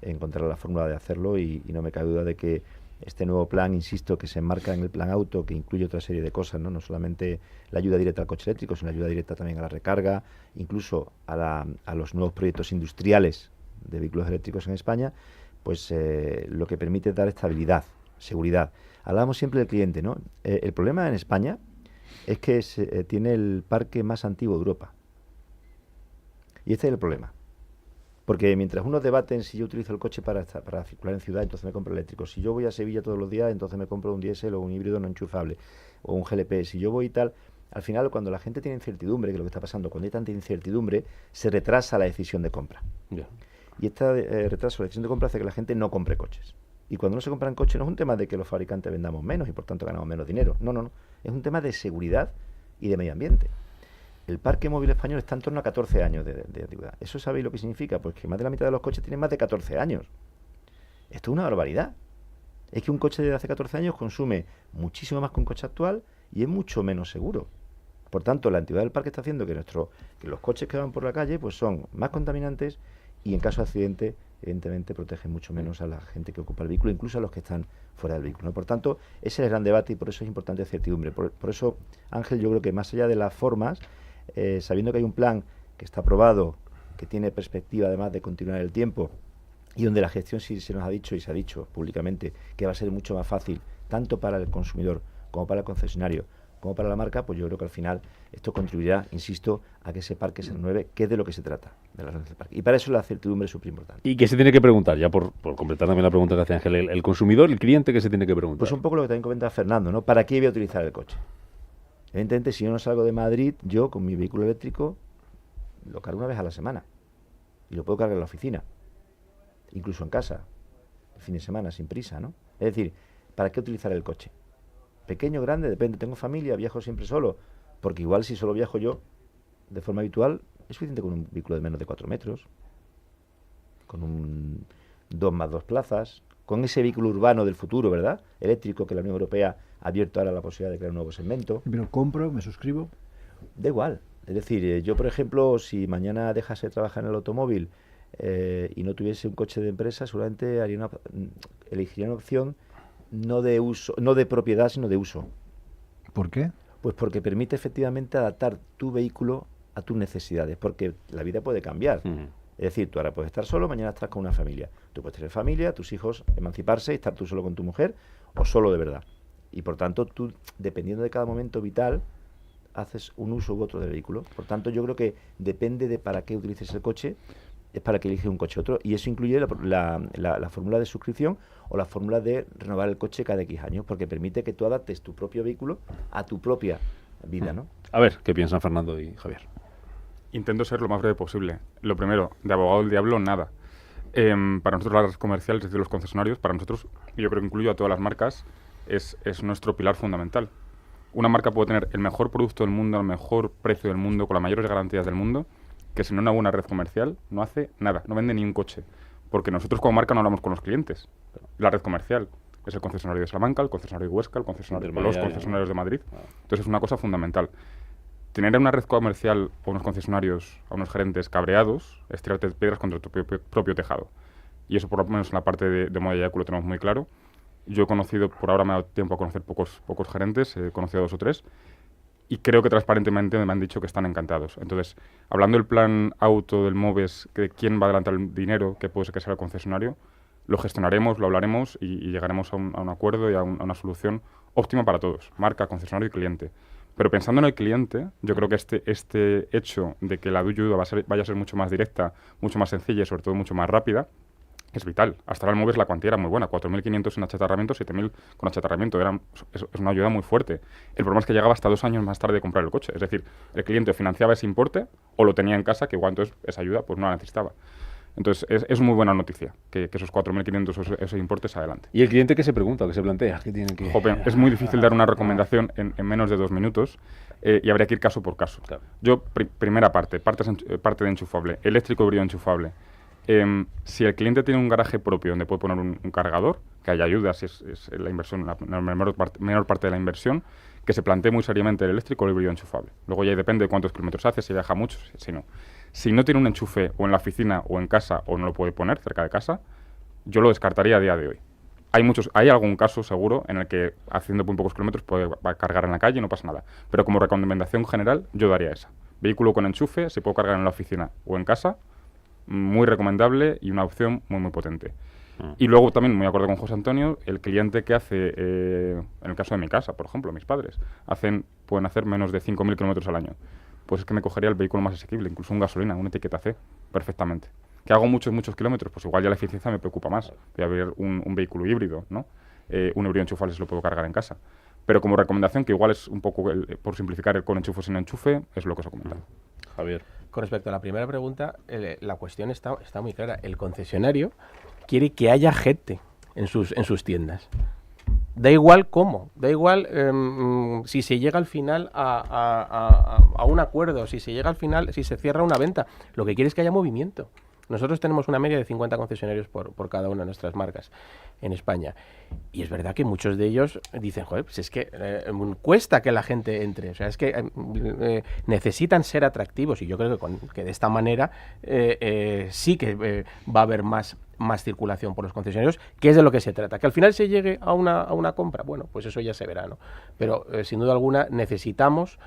encontrarán la fórmula de hacerlo, y no me cabe duda de que este nuevo plan, insisto, que se enmarca en el plan auto, que incluye otra serie de cosas, no solamente la ayuda directa al coche eléctrico, sino la ayuda directa también a la recarga, incluso a los nuevos proyectos industriales de vehículos eléctricos en España, pues lo que permite dar estabilidad, seguridad. Hablábamos siempre del cliente, ¿no? El problema en España es que tiene el parque más antiguo de Europa. Y este es el problema. Porque mientras unos debaten si yo utilizo el coche para circular en ciudad, entonces me compro eléctrico. Si yo voy a Sevilla todos los días, entonces me compro un diésel o un híbrido no enchufable o un GLP. Si yo voy y tal, al final cuando la gente tiene incertidumbre, que es lo que está pasando, cuando hay tanta incertidumbre, se retrasa la decisión de compra. Yeah. Y este retraso de la decisión de compra hace que la gente no compre coches. Y cuando no se compran coches no es un tema de que los fabricantes vendamos menos y por tanto ganamos menos dinero. No. Es un tema de seguridad y de medio ambiente. El parque móvil español está en torno a 14 años de antigüedad. ¿Eso sabéis lo que significa? Pues que más de la mitad de los coches tienen más de 14 años. Esto es una barbaridad. Es que un coche de hace 14 años consume muchísimo más que un coche actual y es mucho menos seguro. Por tanto, la antigüedad del parque está haciendo que los coches que van por la calle pues son más contaminantes y en caso de accidente, evidentemente, protegen mucho menos a la gente que ocupa el vehículo, incluso a los que están fuera del vehículo, ¿no? Por tanto, ese es el gran debate y por eso es importante la certidumbre. Por eso, Ángel, yo creo que más allá de las formas, sabiendo que hay un plan que está aprobado, que tiene perspectiva además de continuar el tiempo y donde la gestión sí se nos ha dicho y se ha dicho públicamente que va a ser mucho más fácil tanto para el consumidor como para el concesionario como para la marca, pues yo creo que al final esto contribuirá, insisto, a que ese parque se renueve, que es de lo que se trata, de la renovación del parque. Y para eso la certidumbre es súper importante. ¿Y qué se tiene que preguntar? Ya por completar también la pregunta que hace Ángel, el consumidor, el cliente, ¿qué se tiene que preguntar? Pues un poco lo que también comenta Fernando, ¿no? ¿Para qué voy a utilizar el coche? Evidentemente, si yo no salgo de Madrid, yo con mi vehículo eléctrico lo cargo una vez a la semana y lo puedo cargar en la oficina, incluso en casa, el fin de semana, sin prisa, ¿no? Es decir, ¿para qué utilizar el coche? Pequeño, grande, depende. Tengo familia, viajo siempre solo, porque igual si solo viajo yo de forma habitual, es suficiente con un vehículo de menos de 4 metros, con un 2+2 plazas, con ese vehículo urbano del futuro, ¿verdad? Eléctrico, que la Unión Europea ha abierto ahora la posibilidad de crear un nuevo segmento. Pero compro, me suscribo. Da igual. Es decir, yo, por ejemplo, si mañana dejase de trabajar en el automóvil y no tuviese un coche de empresa, seguramente elegiría una opción no de uso, no de propiedad, sino de uso. ¿Por qué? Pues porque permite efectivamente adaptar tu vehículo a tus necesidades, porque la vida puede cambiar. Es decir, tú ahora puedes estar solo, mañana estás con una familia. Tú puedes tener familia, tus hijos emanciparse y estar tú solo con tu mujer, o solo de verdad. Y por tanto, tú, dependiendo de cada momento vital, haces un uso u otro del vehículo. Por tanto, yo creo que depende de para qué utilices el coche, es para que eliges un coche u otro. Y eso incluye la fórmula de suscripción o la fórmula de renovar el coche cada X años, porque permite que tú adaptes tu propio vehículo a tu propia vida, ¿no? A ver, ¿qué piensan Fernando y Javier? Intento ser lo más breve posible. Lo primero, de abogado del diablo, nada. Para nosotros la red comercial, es decir, los concesionarios, para nosotros, yo creo que incluyo a todas las marcas, es nuestro pilar fundamental. Una marca puede tener el mejor producto del mundo, el mejor precio del mundo, con las mayores garantías del mundo, que sin una buena red comercial no hace nada, no vende ni un coche. Porque nosotros como marca no hablamos con los clientes. La red comercial es el concesionario de Salamanca, el concesionario de Huesca, el concesionario de los concesionarios de Madrid. Entonces es una cosa fundamental. Tener una red comercial o unos concesionarios, a unos gerentes cabreados, es tirarte piedras contra tu propio tejado. Y eso por lo menos en la parte de moda y vehículo lo tenemos muy claro. Yo he conocido, por ahora me ha dado tiempo a conocer pocos gerentes, he conocido a 2 o 3, y creo que transparentemente me han dicho que están encantados. Entonces, hablando del plan auto del MOVES, que quién va a adelantar el dinero, que puede ser que sea el concesionario, lo gestionaremos, lo hablaremos y llegaremos a un acuerdo y a una solución óptima para todos, marca, concesionario y cliente. Pero pensando en el cliente, yo creo que este hecho de que la ayuda vaya a ser mucho más directa, mucho más sencilla y sobre todo mucho más rápida, es vital. Hasta ahora el MOVES la cuantía era muy buena, 4.500 en achatarramiento, 7.000 con achatarramiento. Es una ayuda muy fuerte. El problema es que llegaba hasta 2 años más tarde de comprar el coche. Es decir, el cliente financiaba ese importe o lo tenía en casa, que igual entonces esa ayuda pues no la necesitaba. Entonces es muy buena noticia que esos 4.500 ese importe se adelante. ¿Y el cliente qué se pregunta, qué se plantea? ¿Qué tiene que...? Joder, es muy difícil dar una recomendación en menos de 2 minutos y habría que ir caso por caso. Claro. Yo, primera parte de enchufable, eléctrico híbrido enchufable. Si el cliente tiene un garaje propio donde puede poner un cargador, que haya ayudas, si es la inversión, la menor parte de la inversión, que se plantee muy seriamente el eléctrico o el híbrido enchufable. Luego ya depende de cuántos kilómetros hace, si viaja mucho, si no. Si no tiene un enchufe o en la oficina o en casa o no lo puede poner cerca de casa, yo lo descartaría a día de hoy. Hay algún caso seguro en el que haciendo muy pocos kilómetros puede cargar en la calle y no pasa nada. Pero como recomendación general yo daría esa. Vehículo con enchufe, se puede cargar en la oficina o en casa, muy recomendable y una opción muy muy potente. Y luego también, muy de acuerdo con José Antonio, el cliente que hace, en el caso de mi casa, por ejemplo, mis padres, pueden hacer menos de 5.000 kilómetros al año. Pues es que me cogería el vehículo más asequible, incluso un gasolina, una etiqueta C, perfectamente. ¿Que hago muchos kilómetros? Pues igual ya la eficiencia me preocupa más. Voy a ver un vehículo híbrido, ¿no? Un híbrido enchufable se lo puedo cargar en casa. Pero como recomendación, que igual es un poco, por simplificar, el con enchufe o sin enchufe, es lo que os he comentado. Javier. Con respecto a la primera pregunta, la cuestión está muy clara. El concesionario quiere que haya gente en sus tiendas. Da igual cómo, da igual si se llega al final a un acuerdo, si se llega al final, si se cierra una venta. Lo que quiere es que haya movimiento. Nosotros tenemos una media de 50 concesionarios por cada una de nuestras marcas en España. Y es verdad que muchos de ellos dicen, joder, pues es que cuesta que la gente entre. O sea, es que necesitan ser atractivos. Y yo creo que de esta manera sí que va a haber más circulación por los concesionarios, que es de lo que se trata. Que al final se llegue a una compra, bueno, pues eso ya se verá, ¿no? Pero sin duda alguna necesitamos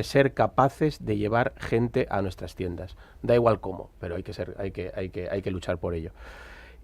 ser capaces de llevar gente a nuestras tiendas. Da igual cómo, pero hay que luchar por ello.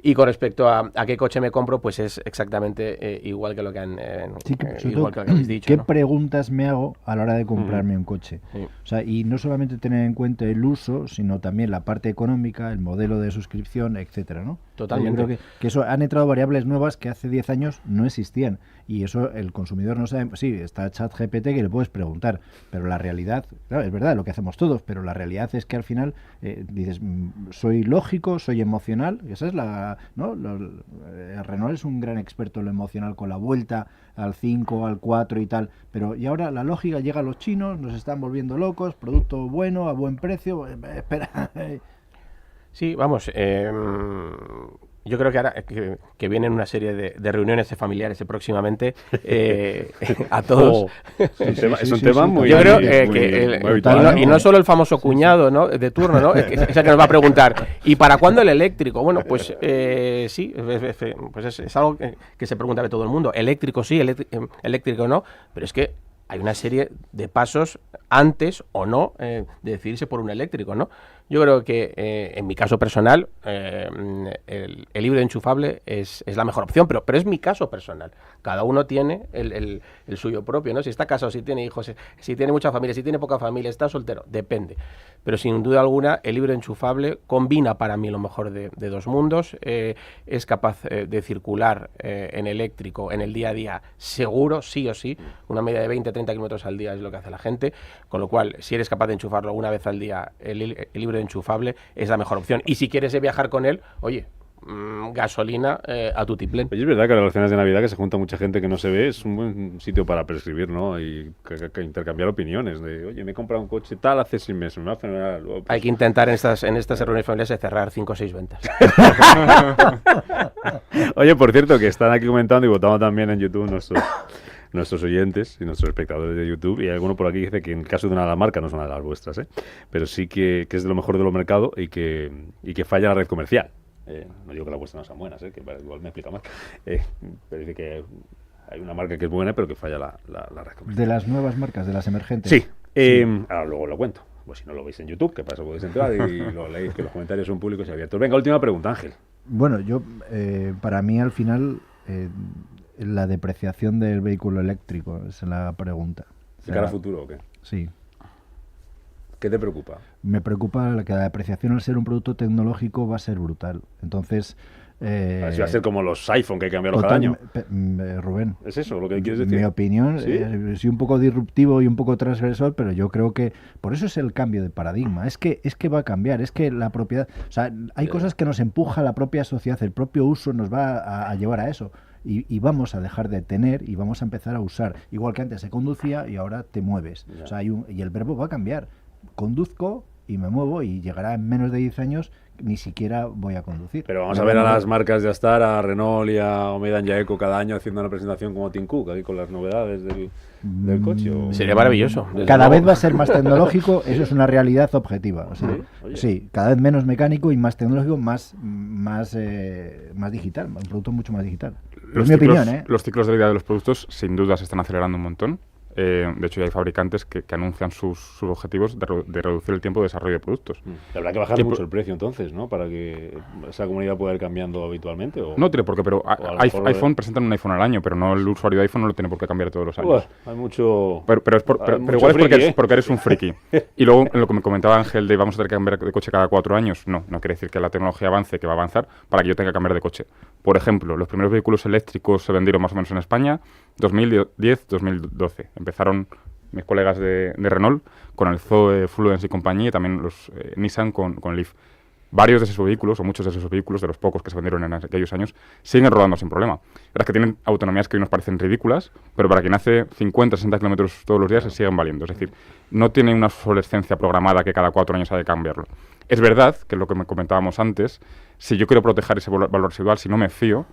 Y con respecto a qué coche me compro, pues es exactamente igual que lo que habéis dicho. ¿Qué ¿no? preguntas me hago a la hora de comprarme un coche? Sí. O sea, y no solamente tener en cuenta el uso, sino también la parte económica, el modelo de suscripción, etcétera, ¿no? Totalmente. Yo creo que eso han entrado variables nuevas que hace 10 años no existían. Y eso el consumidor no sabe. Sí, está ChatGPT que le puedes preguntar, pero la realidad, claro, es verdad, lo que hacemos todos, pero la realidad es que al final dices, soy lógico, soy emocional, y esa es la, ¿no? Renault es un gran experto en lo emocional con la vuelta al 5, al 4 y tal, pero y ahora la lógica llega a los chinos, nos están volviendo locos, producto bueno, a buen precio, espera. Sí, vamos, Yo creo que ahora que vienen una serie de reuniones familiares próximamente a todos. Es un tema muy... Yo creo que y no solo el famoso cuñado, ¿no?, de turno, ¿no?, es el que nos va a preguntar, ¿y para cuándo el eléctrico? Bueno, pues sí, pues es algo que se pregunta de todo el mundo. Eléctrico sí, eléctrico no, pero es que hay una serie de pasos antes o no de decidirse por un eléctrico, ¿no? Yo creo que en mi caso personal el híbrido enchufable es la mejor opción, pero es mi caso personal. Cada uno tiene el suyo propio, ¿no? Si está casado, si tiene hijos, si tiene mucha familia, si tiene poca familia, está soltero, depende. Pero sin duda alguna el híbrido enchufable combina para mí lo mejor de dos mundos, es capaz de circular en eléctrico en el día a día seguro, sí o sí, una media de 20-30 kilómetros al día es lo que hace la gente, con lo cual si eres capaz de enchufarlo una vez al día, el híbrido enchufable es la mejor opción. Y si quieres viajar con él, oye, gasolina a tutiplén. Oye, es verdad que a las cenas de Navidad, que se junta mucha gente que no se ve, es un buen sitio para prescribir, ¿no? Y que intercambiar opiniones de, oye, me he comprado un coche tal hace 6 meses, me va a fenomenal. Luego, pues... Hay que intentar en estas reuniones familiares cerrar 5 o 6 ventas. Oye, por cierto, que están aquí comentando y votando también en YouTube nuestros oyentes y nuestros espectadores de YouTube, y hay alguno por aquí que dice que en el caso de una de las marcas, no son una de las vuestras, pero sí que es de lo mejor de lo mercado y que falla la red comercial. No digo que las vuestras no sean buenas, que igual me explica más, pero dice que hay una marca que es buena pero que falla la red comercial. De las nuevas marcas, de las emergentes. Sí, ahora luego lo cuento. Pues si no lo veis en YouTube, que para eso podéis entrar y lo leéis, que los comentarios son públicos y abiertos. Venga, última pregunta, Ángel. Bueno, yo, para mí al final... la depreciación del vehículo eléctrico es la pregunta. ¿De cara a futuro o qué? Sí. ¿Qué te preocupa? Me preocupa que la depreciación, al ser un producto tecnológico, va a ser brutal. Entonces... Así va a ser como los iPhone, que hay que cambiarlos cada año. Rubén. ¿Es eso lo que quieres decir? Mi opinión, ¿Sí? Soy un poco disruptivo y un poco transgresor, pero yo creo que por eso es el cambio de paradigma. Es que va a cambiar, es que la propiedad... O sea, hay cosas que nos empuja la propia sociedad, el propio uso nos va a llevar a eso. Y vamos a dejar de tener y vamos a empezar a usar. Igual que antes se conducía y ahora te mueves. O sea, y el verbo va a cambiar. Conduzco y me muevo, y llegará en menos de 10 años ni siquiera voy a conducir. Pero vamos a ver a las marcas de Astar, a Renault y a Omega y a Eco cada año haciendo una presentación como Tim Cook, ahí con las novedades del coche. Sería maravilloso. Cada vez va a ser más tecnológico, eso es una realidad objetiva. O sea, sí, cada vez menos mecánico y más tecnológico, más digital, un producto mucho más digital. Es mi opinión, ¿eh? Los ciclos de vida de los productos sin duda se están acelerando un montón. De hecho, ya hay fabricantes que anuncian sus objetivos de reducir el tiempo de desarrollo de productos. Habrá que bajarle mucho el precio entonces, ¿no? Para que esa comunidad pueda ir cambiando habitualmente. No tiene por qué, pero iPhone presentan un iPhone al año, pero no, el usuario de iPhone no lo tiene por qué cambiar todos los años. Hay mucho... Pero igual es porque eres un friki. Y luego, en lo que me comentaba Ángel de vamos a tener que cambiar de coche cada 4 años, no quiere decir que la tecnología avance, que va a avanzar para que yo tenga que cambiar de coche. Por ejemplo, los primeros vehículos eléctricos se vendieron más o menos en España 2010-2012. Empezaron mis colegas de Renault con el Zoe, Fluence y compañía, y también los Nissan con Leaf. Varios de esos vehículos, o muchos de esos vehículos, de los pocos que se vendieron en aquellos años, siguen rodando sin problema. Es que tienen autonomías que hoy nos parecen ridículas, pero para quien hace 50-60 kilómetros todos los días se siguen valiendo. Es decir, no tiene una obsolescencia programada que cada 4 años hay que cambiarlo. Es verdad, que es lo que me comentábamos antes, si yo quiero proteger ese valor residual, si no me fío,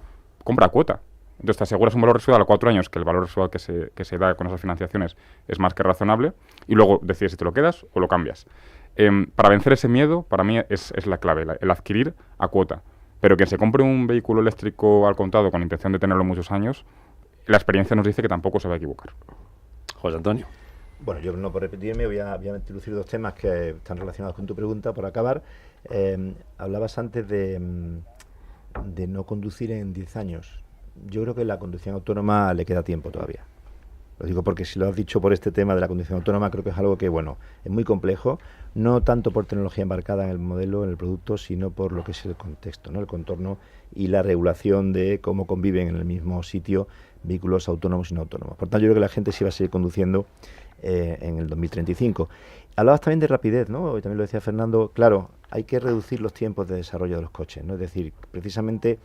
compra cuota. Entonces te aseguras un valor residual a 4 años, que el valor residual que se da con esas financiaciones es más que razonable, y luego decides si te lo quedas o lo cambias. Para vencer ese miedo, para mí es la clave, el adquirir a cuota. Pero quien se compre un vehículo eléctrico al contado con intención de tenerlo muchos años, la experiencia nos dice que tampoco se va a equivocar. José Antonio. Bueno, yo no por repetirme voy a introducir 2 temas que están relacionados con tu pregunta, por acabar. Hablabas antes de no conducir en 10 años. Yo creo que la conducción autónoma le queda tiempo todavía. Lo digo porque si lo has dicho por este tema de la conducción autónoma, creo que es algo que, bueno, es muy complejo, no tanto por tecnología embarcada en el modelo, en el producto, sino por lo que es el contexto, ¿no? El contorno y la regulación de cómo conviven en el mismo sitio vehículos autónomos y no autónomos. Por tanto, yo creo que la gente sí va a seguir conduciendo en el 2035. Hablabas también de rapidez, ¿no? Y también lo decía Fernando, claro, hay que reducir los tiempos de desarrollo de los coches, ¿no? Es decir, precisamente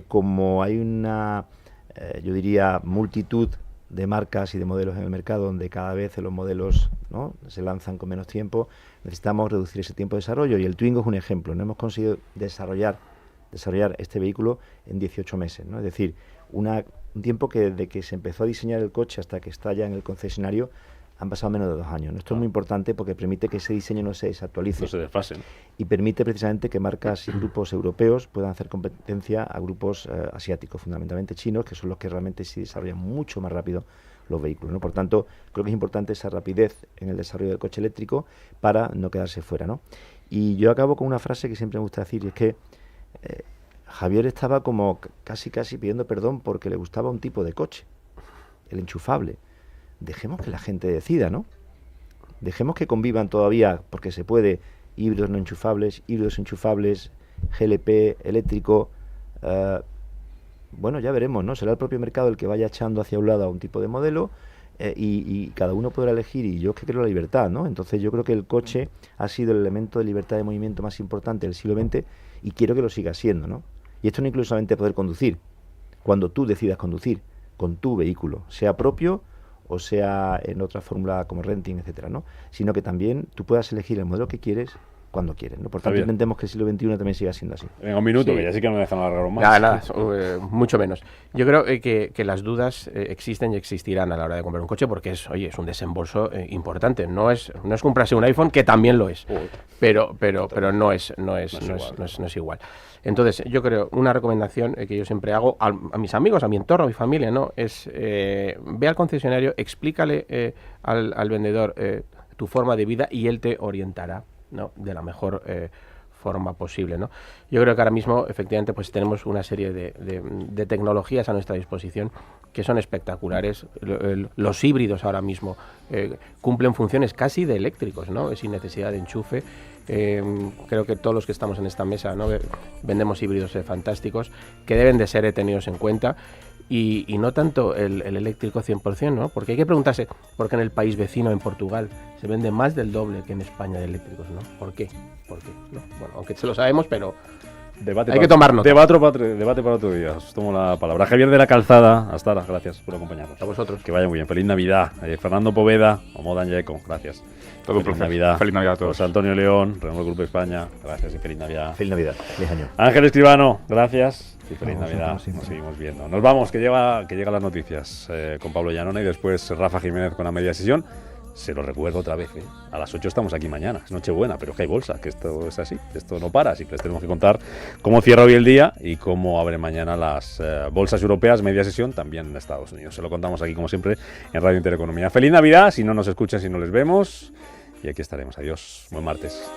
como hay una, yo diría, multitud de marcas y de modelos en el mercado donde cada vez los modelos, ¿no?, se lanzan con menos tiempo, necesitamos reducir ese tiempo de desarrollo, y el Twingo es un ejemplo. No hemos conseguido desarrollar desarrollar este vehículo en 18 meses, ¿no? Es decir, un tiempo que desde que se empezó a diseñar el coche hasta que está ya en el concesionario han pasado menos de 2 años, ¿no? Esto es muy importante porque permite que ese diseño no se desactualice. No se desfasen. Y permite precisamente que marcas y grupos europeos puedan hacer competencia a grupos asiáticos, fundamentalmente chinos, que son los que realmente sí desarrollan mucho más rápido los vehículos, ¿no? Por tanto, creo que es importante esa rapidez en el desarrollo del coche eléctrico para no quedarse fuera, ¿no? Y yo acabo con una frase que siempre me gusta decir, y es que Javier estaba como casi pidiendo perdón porque le gustaba un tipo de coche, el enchufable. Dejemos que la gente decida, ¿no? Dejemos que convivan todavía, porque se puede, híbridos no enchufables, híbridos enchufables, GLP, eléctrico. Bueno, ya veremos, ¿no? Será el propio mercado el que vaya echando hacia un lado a un tipo de modelo y cada uno podrá elegir. Y yo es que creo en la libertad, ¿no? Entonces yo creo que el coche ha sido el elemento de libertad de movimiento más importante del siglo XX y quiero que lo siga siendo, ¿no? Y esto no incluye solamente poder conducir, cuando tú decidas conducir con tu vehículo, sea propio o sea en otra fórmula como renting, etcétera, ¿no? Sino que también tú puedas elegir el modelo que quieres cuando quieres, ¿no? Por tanto, intentemos que el siglo XXI también siga siendo así. Venga, un minuto, Sí. que ya sí que no me dejan alargar más. Nada, mucho menos. Yo creo que las dudas existen y existirán a la hora de comprar un coche porque es un desembolso importante. No es comprarse un iPhone, que también lo es, pero no es igual. Entonces, yo creo, una recomendación que yo siempre hago a mis amigos, a mi entorno, a mi familia, ¿no? Es ve al concesionario, explícale al vendedor tu forma de vida y él te orientará, ¿no? De la mejor forma posible, ¿no? Yo creo que ahora mismo, efectivamente, pues tenemos una serie de tecnologías a nuestra disposición que son espectaculares. Los híbridos ahora mismo cumplen funciones casi de eléctricos, ¿no? Sin necesidad de enchufe. Creo que todos los que estamos en esta mesa, ¿no? Vendemos híbridos fantásticos que deben de ser tenidos en cuenta. Y no tanto el eléctrico 100%, ¿no? Porque hay que preguntarse por qué en el país vecino, en Portugal, se vende más del doble que en España de eléctricos, ¿no? ¿Por qué? ¿No? Bueno, aunque se lo sabemos, pero hay que tomar nota. Debate para otro día. Os tomo la palabra. Javier de la Calzada, hasta ahora, gracias por acompañarnos. A vosotros. Que vaya muy bien. Feliz Navidad. Fernando Poveda, Omodan Yeco, gracias. Feliz Navidad. Feliz Navidad a todos. José Antonio León, Renault Grupo España, gracias y feliz Navidad. Feliz Navidad, feliz año. Ángel Escribano, gracias y feliz Navidad. Sí. Nos seguimos viendo. Nos vamos, que llegan las noticias con Pablo Llanona y después Rafa Jiménez con la media sesión. Se lo recuerdo otra vez, a las 8 estamos aquí mañana, es Nochebuena, pero es que hay bolsa, que esto es así, esto no para, así que les tenemos que contar cómo cierra hoy el día y cómo abre mañana las bolsas europeas, media sesión, también en Estados Unidos. Se lo contamos aquí, como siempre, en Radio Intereconomía. Feliz Navidad, si no nos escuchan, si no les vemos, y aquí estaremos. Adiós, buen martes.